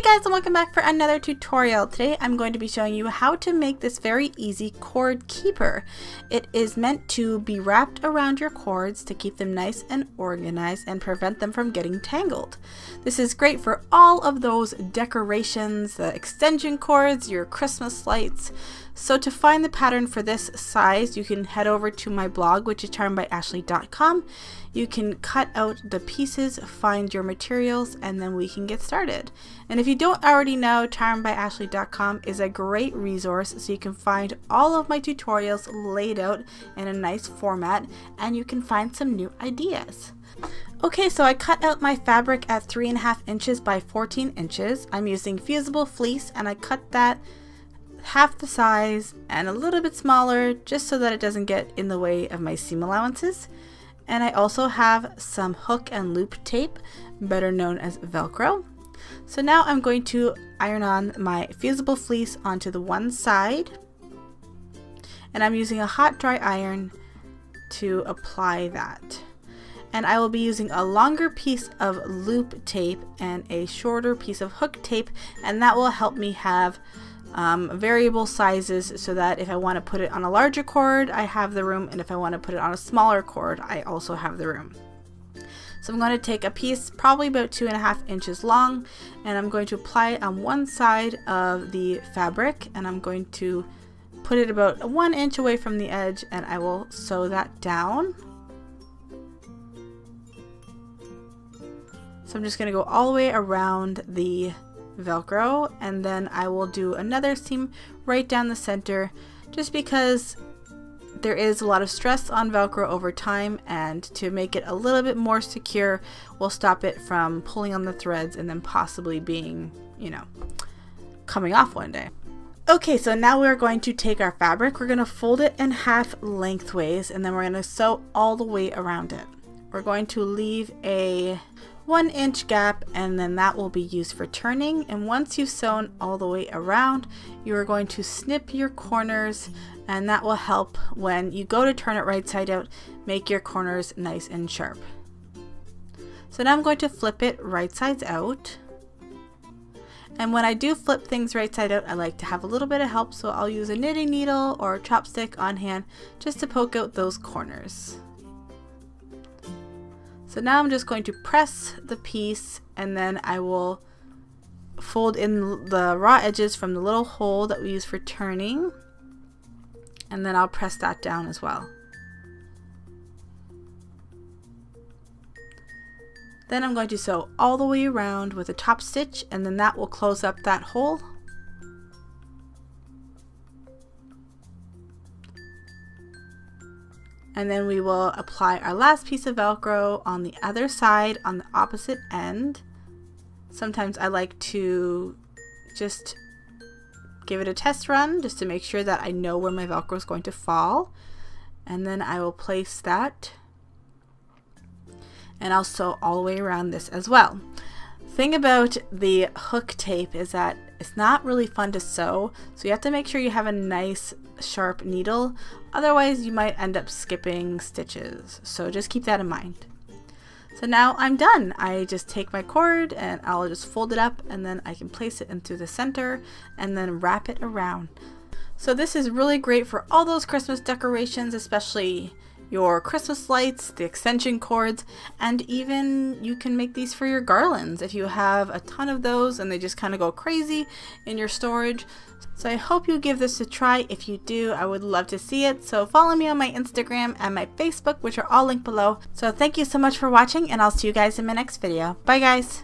guys, and welcome back for another tutorial. Today I'm going to be showing you how to make this very easy cord keeper. It is meant to be wrapped around your cords to keep them nice and organized and prevent them from getting tangled. This is great for all of those decorations, the extension cords, your Christmas lights. So to find the pattern for this size, you can head over to my blog, which is charmedbyashley.com. You can cut out the pieces, find your materials, and then we can get started. And if you don't already know, charmedbyashley.com is a great resource, so you can find all of my tutorials laid out in a nice format, and you can find some new ideas. Okay, so I cut out my fabric at 3.5 inches by 14 inches. I'm using fusible fleece, and I cut that half the size and a little bit smaller just so that it doesn't get in the way of my seam allowances. And I also have some hook and loop tape, better known as Velcro. So now I'm going to iron on my fusible fleece onto the one side, and I'm using a hot dry iron to apply that. And I will be using a longer piece of loop tape and a shorter piece of hook tape, and that will help me have variable sizes so that if I want to put it on a larger cord, I have the room, and if I want to put it on a smaller cord, I also have the room. So I'm going to take a piece probably about 2.5 inches long, and I'm going to apply it on one side of the fabric, and I'm going to put it about 1 inch away from the edge, and I will sew that down. So I'm just going to go all the way around the Velcro, and then I will do another seam right down the center, just because there is a lot of stress on Velcro over time, and to make it a little bit more secure will stop it from pulling on the threads and then possibly being, coming off one day. Okay, so now we're going to take our fabric, we're going to fold it in half lengthways, and then we're going to sew all the way around it. We're going to leave a 1 inch gap, and then that will be used for turning. And once you've sewn all the way around, you are going to snip your corners, and that will help when you go to turn it right side out, make your corners nice and sharp. So now I'm going to flip it right sides out. And when I do flip things right side out, I like to have a little bit of help, so I'll use a knitting needle or a chopstick on hand just to poke out those corners. So now I'm just going to press the piece, and then I will fold in the raw edges from the little hole that we use for turning, and then I'll press that down as well. Then I'm going to sew all the way around with a top stitch, and then that will close up that hole. And then we will apply our last piece of Velcro on the other side on the opposite end. Sometimes I like to just give it a test run just to make sure that I know where my Velcro is going to fall. And then I will place that, and I'll sew all the way around this as well. Thing about the hook tape is that it's not really fun to sew, so you have to make sure you have a nice sharp needle, otherwise you might end up skipping stitches, so just keep that in mind. So now I'm done. I just take my cord and I'll just fold it up, and then I can place it into the center and then wrap it around. So this is really great for all those Christmas decorations, especially your Christmas lights, the extension cords, and even you can make these for your garlands if you have a ton of those and they just kind of go crazy in your storage. So I hope you give this a try. If you do, I would love to see it. So follow me on my Instagram and my Facebook, which are all linked below. So thank you so much for watching, and I'll see you guys in my next video. Bye guys!